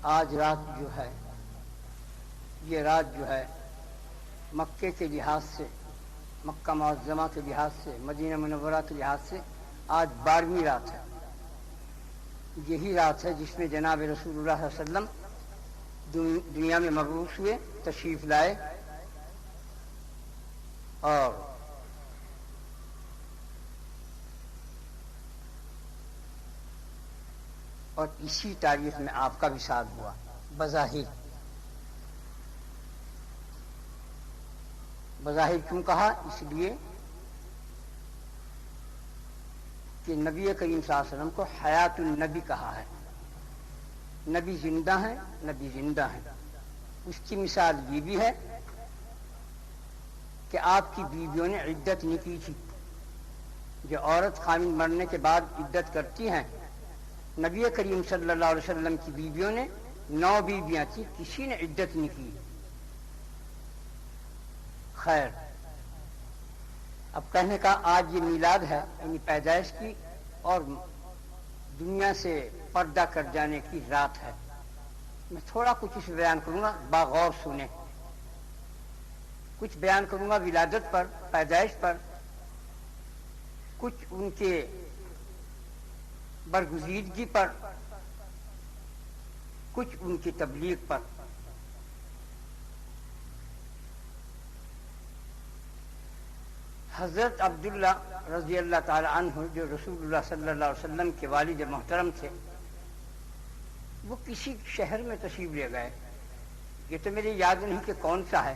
آج رات جو ہے، یہ رات جو ہے مکے کے لحاظ سے، مکہ معظمہ کے لحاظ سے، مدینہ منورہ کے لحاظ سے آج 12ویں رات ہے۔ یہی رات ہے جس میں جناب رسول اللہ صلی اللہ علیہ وسلم دنیا میں مبعوث ہوئے، تشریف لائے، اور اسی تاریخ میں آپ کا وصال ہوا۔ بظاہر کیوں کہا؟ اس لیے کہ نبی کریم صلی اللہ علیہ وسلم کو حیات النبی کہا ہے۔ نبی زندہ ہیں، نبی زندہ ہیں۔ اس کی مثال یہ بھی ہے کہ آپ کی بیویوں نے عدت نہیں کی تھی۔ جو عورت خامد مرنے کے بعد عدت کرتی ہیں، نبی کریم صلی اللہ علیہ وسلم کی بیویوں نے 9 بیویاں تھیں، کسی نے عدت نہیں کی۔ خیر، اب کہنے کا آج یہ میلاد ہے، یعنی پیدائش کی اور دنیا سے پردہ کر جانے کی رات ہے۔ میں تھوڑا کچھ اس بیان کروں گا، باغور سنیں۔ کچھ بیان کروں گا ولادت پر، پیدائش پر، کچھ ان کے برگزیدگی پر، کچھ ان کی تبلیغ پر۔ حضرت عبداللہ رضی اللہ تعالی عنہ جو رسول اللہ صلی اللہ علیہ وسلم کے والد محترم تھے، وہ کسی شہر میں تشریف لے گئے، یہ تو میرے یاد نہیں کہ کون سا ہے۔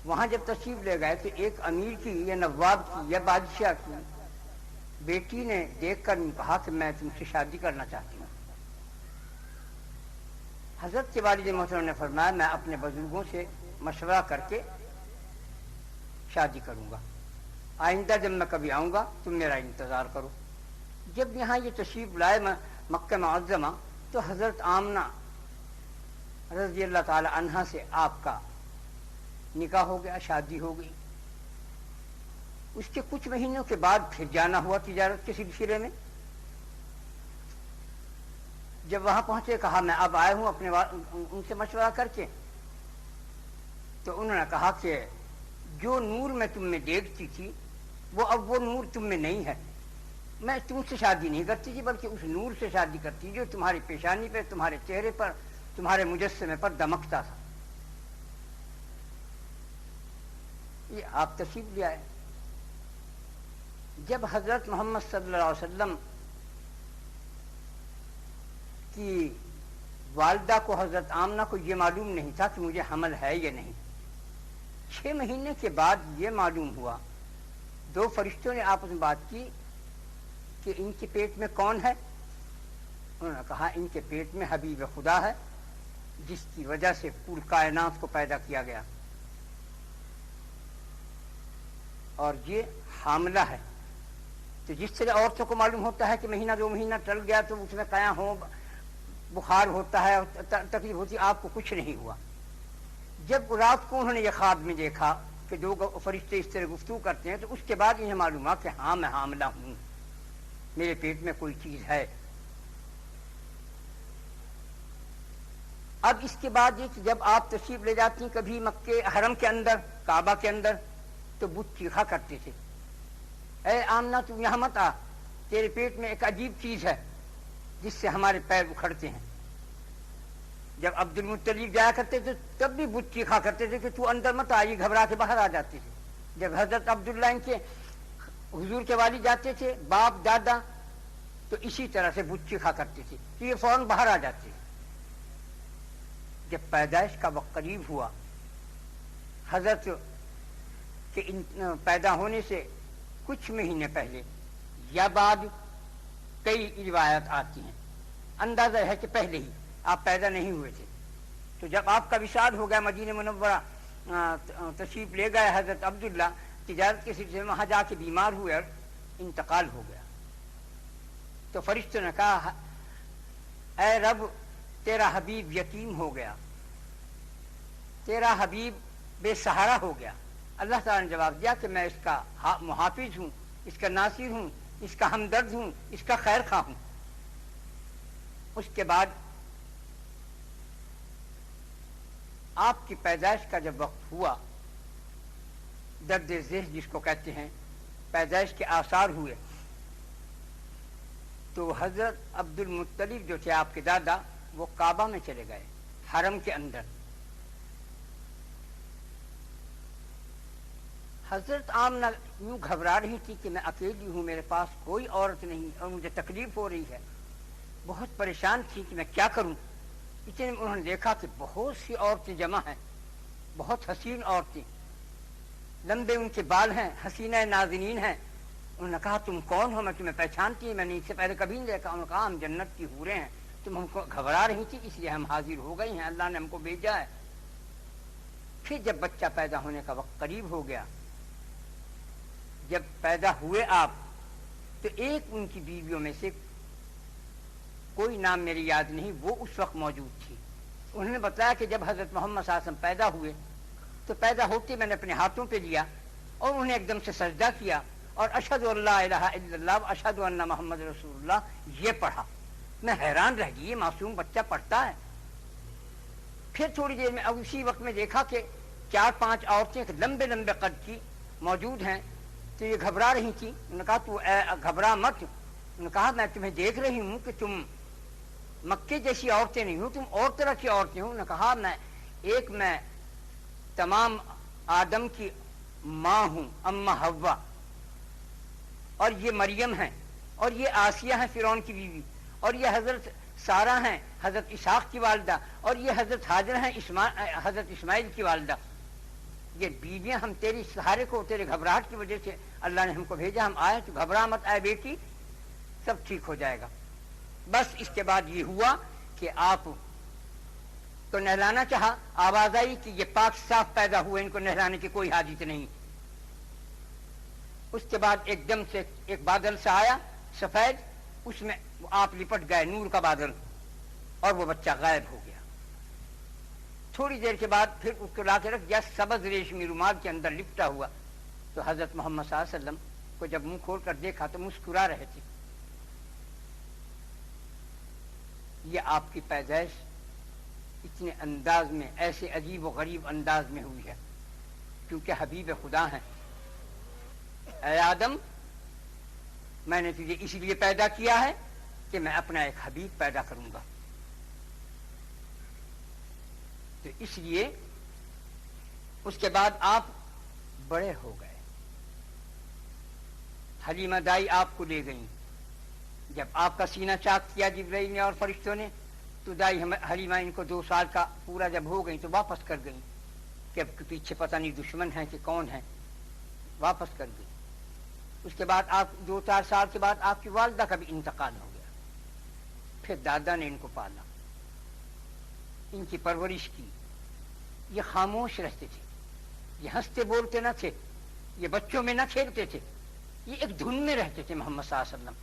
وہاں جب تشریف لے گئے تو ایک امیر کی یا نواب کی یا بادشاہ کی بیٹی نے دیکھ کر کہا کہ میں تم سے شادی کرنا چاہتی ہوں۔ حضرت کے والد محترم نے فرمایا میں اپنے بزرگوں سے مشورہ کر کے شادی کروں گا، آئندہ جب میں کبھی آؤں گا تم میرا انتظار کرو۔ جب یہاں یہ تشریف لائے مکہ معظمہ تو حضرت آمنہ رضی اللہ تعالی عنہا سے آپ کا نکاح ہو گیا، شادی ہو گئی۔ اس کے کچھ مہینوں کے بعد پھر جانا ہوا تجارت کے سلسلے میں۔ جب وہاں پہنچے کہا میں اب آیا ہوں اپنے ان سے مشورہ کر کے، تو انہوں نے کہا کہ جو نور میں تم میں دیکھتی تھی وہ اب وہ نور تم میں نہیں ہے۔ میں تم سے شادی نہیں کرتی تھی بلکہ اس نور سے شادی کرتی جو تمہاری پیشانی پہ، تمہارے چہرے پر، تمہارے مجسمے پر دمکتا تھا۔ یہ آپ تشریف لے آئے۔ جب حضرت محمد صلی اللہ علیہ وسلم کی والدہ کو، حضرت آمنہ کو یہ معلوم نہیں تھا کہ مجھے حمل ہے یا نہیں، 6 مہینے کے بعد یہ معلوم ہوا، 2 فرشتوں نے آپس میں بات کی کہ ان کے پیٹ میں کون ہے؟ انہوں نے کہا ان کے پیٹ میں حبیب خدا ہے جس کی وجہ سے پوری کائنات کو پیدا کیا گیا، اور یہ حاملہ ہے۔ تو جس طرح عورتوں کو معلوم ہوتا ہے کہ مہینہ 2 مہینہ ٹل گیا تو اس میں قیاں ہو، بخار ہوتا ہے، تکلیف ہوتی ہے، آپ کو کچھ نہیں ہوا۔ جب رات کو انہوں نے یہ خواب میں دیکھا کہ 2 فرشتے اس طرح گفتگو کرتے ہیں تو اس کے بعد انہیں معلوم ہوا کہ ہاں میں حاملہ ہوں، میرے پیٹ میں کوئی چیز ہے۔ اب اس کے بعد یہ کہ جب آپ تشریف لے جاتی ہیں کبھی مکے حرم کے اندر، کعبہ کے اندر، تو بت چیخا کرتے تھے اے آمنہ تو یہاں مت آ، تیرے پیٹ میں ایک عجیب چیز ہے جس سے ہمارے پیر اکھڑتے ہیں۔ جب عبد المطلب جایا کرتے تھے تب بھی بت چیخا کرتے تھے کہ تو اندر مت آ، یہ گھبرا کے باہر آ جاتے تھے۔ جب حضرت عبداللہ ان کے حضور کے والد جاتے تھے، باپ دادا، تو اسی طرح سے بت چیخا کرتے تھے کہ یہ فوراً باہر آ جاتے تھے۔ جب پیدائش کا وقت قریب ہوا، حضرت کے پیدا ہونے سے کچھ مہینے پہلے یا بعد کئی روایات آتی ہیں، اندازہ ہے کہ پہلے ہی آپ پیدا نہیں ہوئے تھے۔ تو جب آپ کا وصال ہو گیا، مدینہ منورہ تشریف لے گئے حضرت عبداللہ تجارت کے سلسلے میں، وہاں جا کے بیمار ہوئے اور انتقال ہو گیا۔ تو فرشتوں نے کہا اے رب تیرا حبیب یتیم ہو گیا، تیرا حبیب بے سہارا ہو گیا۔ اللہ تعالیٰ نے جواب دیا کہ میں اس کا محافظ ہوں، اس کا ناصر ہوں، اس کا ہمدرد ہوں، اس کا خیر خواہ ہوں۔ اس کے بعد آپ کی پیدائش کا جب وقت ہوا، درد ذہن جس کو کہتے ہیں، پیدائش کے آثار ہوئے، تو حضرت عبد المطلب جو تھے آپ کے دادا، وہ کعبہ میں چلے گئے، حرم کے اندر۔ حضرت آمنہ یوں گھبرا رہی تھی کہ میں اکیلی ہوں، میرے پاس کوئی عورت نہیں اور مجھے تکلیف ہو رہی ہے، بہت پریشان تھی کہ میں کیا کروں۔ اتنے میں انہوں نے دیکھا کہ بہت سی عورتیں جمع ہیں، بہت حسین عورتیں، لمبے ان کے بال ہیں، حسینہ نازنین ہیں۔ انہوں نے کہا تم کون ہو؟ میں تمہیں پہچانتی ہوں، میں نے اس سے پہلے کبھی نہیں دیکھا۔ انہوں نے کہا ہم جنت کی حوریں ہیں، تم ہم کو گھبرا رہی تھی اس لیے ہم حاضر ہو گئی ہیں، اللہ نے ہم کو بھیجا ہے۔ پھر جب بچہ پیدا ہونے کا وقت قریب ہو گیا، جب پیدا ہوئے آپ، تو ایک ان کی بیویوں میں سے، کوئی نام میری یاد نہیں، وہ اس وقت موجود تھی۔ انہوں نے بتایا کہ جب حضرت محمد صلی اللہ علیہ وسلم پیدا ہوئے تو پیدا ہوتے میں نے اپنے ہاتھوں پہ لیا اور انہیں ایک دم سے سجدہ کیا اور اشہد ان لا الہ الا اللہ و اشہد ان محمد رسول اللہ یہ پڑھا۔ میں حیران رہ گئی، یہ معصوم بچہ پڑھتا ہے۔ پھر تھوڑی دیر میں اب اسی وقت میں دیکھا کہ 4-5 عورتیں لمبے لمبے قد کی موجود ہیں، تو یہ گھبرا رہی تھیں۔ انہوں نے کہا تو گھبرا مت۔ انہوں نے کہا میں تمہیں دیکھ رہی ہوں کہ تم مکے جیسی عورتیں نہیں ہو، تم اور طرح کی عورتیں ہو۔ انہوں نے کہا میں تمام آدم کی ماں ہوں، اماں حوا، اور یہ مریم ہیں، اور یہ آسیہ ہیں فرعون کی بیوی، اور یہ حضرت سارہ ہیں حضرت اسحاق کی والدہ، اور یہ حضرت ہاجر ہیں حضرت اسماعیل کی والدہ۔ یہ بیویاں ہم تیری سہارے کو، تیرے گھبراہٹ کی وجہ سے اللہ نے ہم کو بھیجا، ہم آئے، تو گھبرا مت آئے بیٹی، سب ٹھیک ہو جائے گا۔ بس اس کے بعد یہ ہوا کہ آپ تو نہلانا چاہا، آواز آئی کہ یہ پاک صاف پیدا ہوئے، ان کو نہلانے کی کوئی حاجت نہیں۔ اس کے بعد ایک دم سے ایک بادل سے آیا سفید، اس میں آپ لپٹ گئے، نور کا بادل، اور وہ بچہ غائب ہو گیا۔ تھوڑی دیر کے بعد پھر اس کو لا کے رکھ دیا سبز ریشمی رومال کے اندر لپٹا ہوا، تو حضرت محمد صلی اللہ علیہ وسلم کو جب منہ کھول کر دیکھا تو مسکرا رہے تھے۔ یہ آپ کی پیدائش اتنے انداز میں، ایسے عجیب و غریب انداز میں ہوئی ہے، کیونکہ حبیب خدا ہیں۔ اے آدم، میں نے تجھے اس لیے پیدا کیا ہے کہ میں اپنا ایک حبیب پیدا کروں گا، تو اس لیے اس کے بعد آپ بڑے ہو گئے۔ حلیمہ دائی آپ کو لے گئیں، جب آپ کا سینہ چاک کیا جبرائیل نے اور فرشتوں نے، تو دائی حلیمہ ان کو 2 سال کا پورا جب ہو گئی تو واپس کر گئی کہ اب پیچھے پتہ نہیں دشمن ہے کہ کون ہے، واپس کر گئی۔ اس کے بعد آپ 2-4 سال کے بعد آپ کی والدہ کا بھی انتقال ہو گیا۔ پھر دادا نے ان کو پالا، ان کی پرورش کی۔ یہ خاموش رہتے تھے، یہ ہنستے بولتے نہ تھے، یہ بچوں میں نہ کھیلتے تھے، یہ ایک دھن میں رہتے تھے محمد صلی اللہ علیہ وسلم۔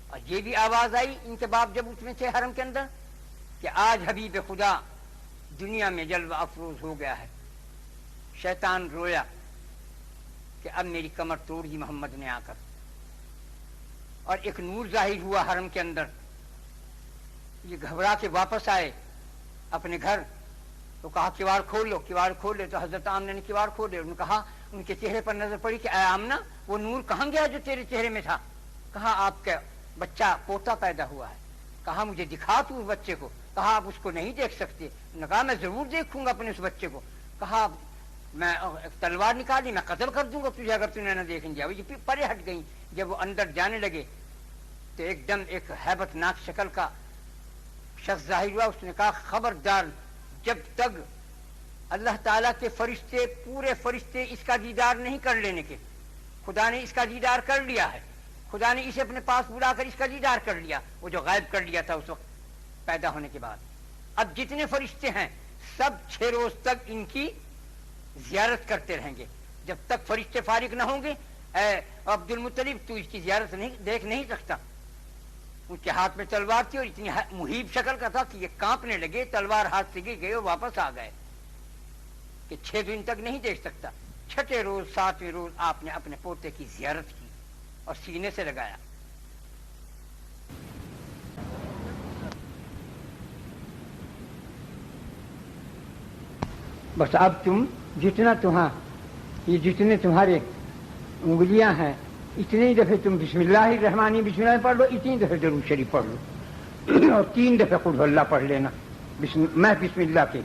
اور یہ بھی آواز آئی ان کے باپ جب اس میں تھے حرم کے اندر کہ آج حبیب خدا دنیا میں جلوہ افروز ہو گیا ہے۔ شیطان رویا کہ اب میری کمر توڑ دی محمد نے آ کر، اور ایک نور ظاہر ہوا حرم کے اندر۔ یہ گھبرا کے واپس آئے اپنے گھر، تو کہا کواڑ کھول لو، کواڑ کھول لے، تو حضرت آمنہ نے کواڑ کھول لے۔ انہوں نے کہا، ان کے چہرے پر نظر پڑی کہ اے آمنہ وہ نور کہاں گیا جو تیرے چہرے میں تھا؟ کہا آپ کا بچہ پوتا پیدا ہوا ہے۔ کہا مجھے دکھا تو اس بچے کو۔ کہا آپ اس کو نہیں دیکھ سکتے۔ انہوں نے کہا میں ضرور دیکھوں گا اپنے اس بچے کو۔ کہا میں تلوار نکالی، میں قتل کر دوں گا تجھے اگر تم نے نہ دیکھیں گے۔ یہ پرے ہٹ گئی۔ جب وہ اندر جانے لگے تو ایک دم ایک ہیبت ناک شکل کا شخص ظاہر ہوا۔ اس نے کہا خبردار، جب تک اللہ تعالیٰ کے فرشتے، پورے فرشتے اس کا دیدار نہیں کر لینے کے، خدا نے اس کا دیدار کر لیا ہے، خدا نے اسے اپنے پاس بلا کر اس کا دیدار کر لیا، وہ جو غائب کر لیا تھا اس وقت پیدا ہونے کے بعد۔ اب جتنے فرشتے ہیں سب 6 روز تک ان کی زیارت کرتے رہیں گے، جب تک فرشتے فارغ نہ ہوں گے۔ اے عبد المطلب تو اس کی زیارت دیکھ نہیں سکتا۔ ان کے ہاتھ میں تلوار تھی اور اتنی مہیب شکل کا تھا کہ یہ کانپنے لگے، تلوار ہاتھ سے گر گئے اور واپس آ گئے کہ 6 دن تک نہیں دیکھ سکتا۔ 6ٹھے روز 7ویں روز آپ نے اپنے پوتے کی زیارت کی اور سینے سے لگایا۔ بس اب تم جتنا یہ جتنے تمہارے انگلیاں ہیں اتنے ہی دفعے تم بسم اللہ الرحمن بسم اللہ پڑھ لو، اتنی دفعے درود شریف پڑھ لو اور 3 دفعے قل هو اللہ پڑھ لینا میں بسم اللہ کے.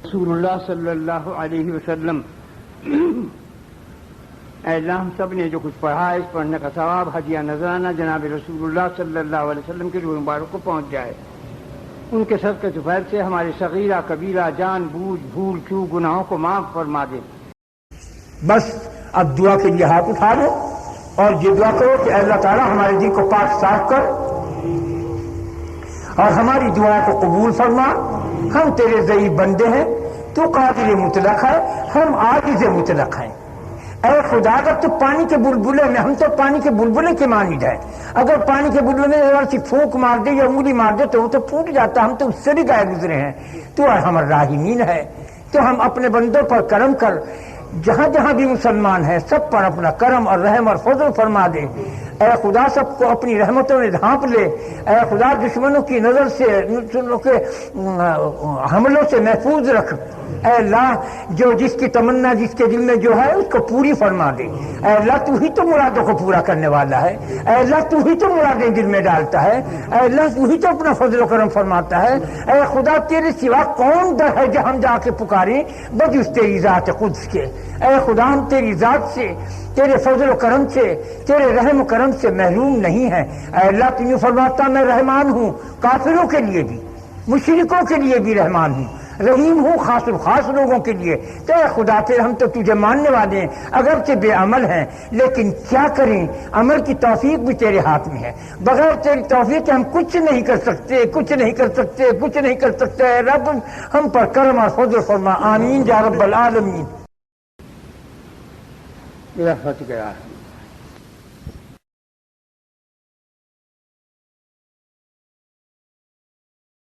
رسول اللہ صلی اللہ علیہ وسلم اے اللہ ہم سب نے جو کچھ پڑھا ہے اس پڑھنے کا ثواب ہدیہ نذرانہ جناب رسول اللہ صلی اللہ علیہ وسلم کے روح مبارک کو پہنچ جائے. ان کے صدقے فیض سے ہمارے صغیرہ کبیرہ جان بوجھ بھول چوک گناہوں کو معاف فرما دے. بس اب دعا کے لیے ہاتھ اٹھا لو اور یہ دعا کرو کہ اللہ تعالیٰ ہمارے دل کو پاک صاف کر اور ہماری دعا کو قبول فرما. ہم تیرے ضعیف بندے ہیں، تو قادر مطلق ہے، ہم عاجز مطلق ہیں. اے خدا اگر تو پانی کے بلبلے میں، ہم تو پانی کے بلبلے کے مانند ہیں، اگر پانی کے بلبلے میں ذرا سی پھونک مار دے یا انگلی مار دے تو وہ تو پھوٹ جاتا. ہم تو اس سے بھی گئے گزرے ہیں. تو ارحم الراحمین ہے، تو ہم اپنے بندوں پر کرم کر. جہاں جہاں بھی مسلمان ہیں سب پر اپنا کرم اور رحم اور فضل فرما دے. اے خدا سب کو اپنی رحمتوں میں ڈھانپ لے. اے خدا دشمنوں کی نظر سے، دشمنوں کے حملوں سے محفوظ رکھ. اے اللہ جو جس کی تمنا جس کے دل میں جو ہے اس کو پوری فرما دے. اے اللہ تو ہی تو مرادوں کو پورا کرنے والا ہے. اے اللہ تو ہی تو مرادیں دل میں ڈالتا ہے. اے اللہ تو ہی تو اپنا فضل و کرم فرماتا ہے. اے خدا تیرے سوا کون در ہے جو ہم جا کے پکاریں بجز تیری ذات قدس کے. اے خدا ہم تیری ذات سے، تیرے فضل و کرم سے، تیرے رحم و کرم سے محروم نہیں ہے. اے اللہ تو یوں فرماتا میں رحمان ہوں، کافروں کے لیے بھی مشرکوں کے لیے بھی رحمان ہوں، رحیم ہوں خاص الخاص لوگوں کے لیے. تو اے خدا پھر ہم تو تجھے ماننے والے ہیں، اگرچہ بے عمل ہیں لیکن کیا کریں، عمل کی توفیق بھی تیرے ہاتھ میں ہے. بغیر تیری توفیق ہم کچھ نہیں کر سکتے، کچھ نہیں کر سکتے، کچھ نہیں کر سکتے. اے رب ہم پر کرم اور فضل فرما. آمین یا رب العالمین. برحمتک یا